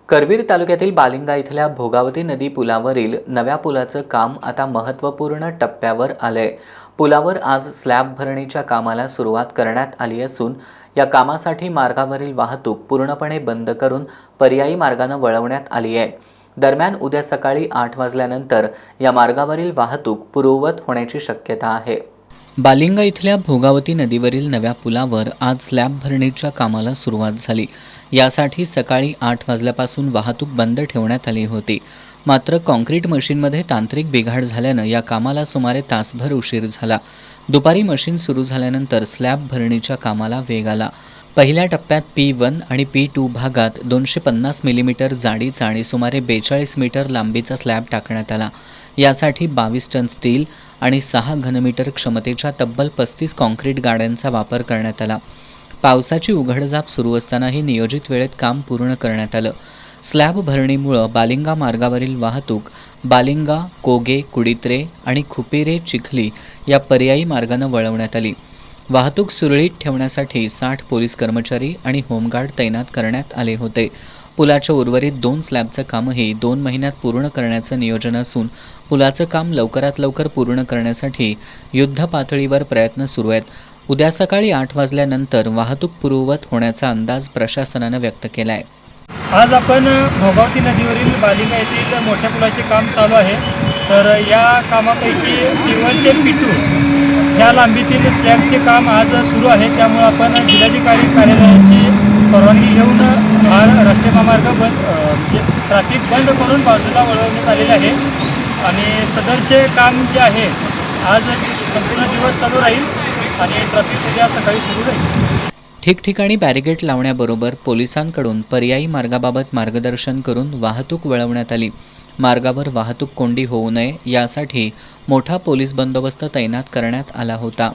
करवीर तालुक्यातील बालिंगा इथल्या भोगावती नदी पुलावरील नव्या पुलाचं काम आता महत्त्वपूर्ण टप्प्यावर आलंय। पुलावर आज स्लॅब भरणीच्या कामाला सुरुवात करण्यात आली असून या कामासाठी मार्गावरील वाहतूक पूर्णपणे बंद करून पर्यायी मार्गाने वळवण्यात आली आहे। दरम्यान उद्या सकाळी 8 वाजल्यानंतर या मार्गावरील वाहतूक पूर्ववत होण्याची शक्यता आहे। बालिंगा इथल्या भोगावती नदीवरील नव्या पुलावर आज स्लॅब भरणीच्या कामाला सुरुवात झाली। यासाठी सकाळी 8 वाजल्यापासून वाहतूक बंद ठेवण्यात आली होती। मात्र कॉन्क्रीट मशीनमध्ये तांत्रिक बिघाड झाल्यानं या कामाला सुमारे तासभर उशीर झाला। दुपारी मशीन सुरू झाल्यानंतर स्लॅब भरणीच्या कामाला वेग आला। पहिल्या टप्प्यात P1 आणि P2 भागात 250 मिलीमीटर जाडीचा आणि सुमारे 42 मीटर लांबीचा स्लॅब टाकण्यात आला। यासाठी 22 टन स्टील आणि 6 घनमीटर क्षमतेच्या तब्बल 35 कॉन्क्रीट गाड्यांचा वापर करण्यात आला। पावसाची उघडझाप सुरू असतानाही नियोजित वेळेत काम पूर्ण करण्यात आलं। स्लॅब भरणीमुळे बालिंगा मार्गावरील वाहतूक बालिंगा, कोगे, कुडित्रे आणि खुपिरे चिखली या पर्यायी मार्गाने वळवण्यात आली। वाहतूक सुरळीत ठेवण्यासाठी 60 पोलीस कर्मचारी आणि होमगार्ड तैनात करण्यात आले होते। पुलाच्या उर्वरित 2 स्लॅबचं कामही 2 महिन्यात पूर्ण करण्याचं नियोजन असून पुलाचं काम लवकरात लवकर पूर्ण करण्यासाठी युद्ध पातळीवर प्रयत्न सुरू आहेत। उद्या सकाळी 8 वाजल्यानंतर वाहतूक पूर्ववत होण्याचा अंदाज प्रशासनानं व्यक्त केला आहे। आज आपण भोगावती नदीवरील बालिंगा येथील मोठ्या पुलाचे काम चालू आहे। तर या कामापैकी P1 ते P2 या लांबीतील स्लॅबचे काम आज सुरू आहे। त्यामुळे आपण जिल्हाधिकारी कार्यालयाची परवानगी घेऊन हा रस्ते महामार्ग म्हणजे ट्रॅफिक बंद करून बाजूला वळवण्यात आलेले आहे आणि सदरचे काम जे आहे आज संपूर्ण दिवस चालू राहील आणि ट्रॅफिक उद्या सकाळी सुरू राहील। ठिकठिकाणी बॅरिकेड लावण्याबरोबर पोलिसांकडून पर्यायी मार्गाबाबत मार्गदर्शन करून वाहतूक वळवण्यात आली। मार्गावर वाहतूक कोंडी होऊ नये यासाठी मोठा पोलीस बंदोबस्त तैनात करण्यात आला होता।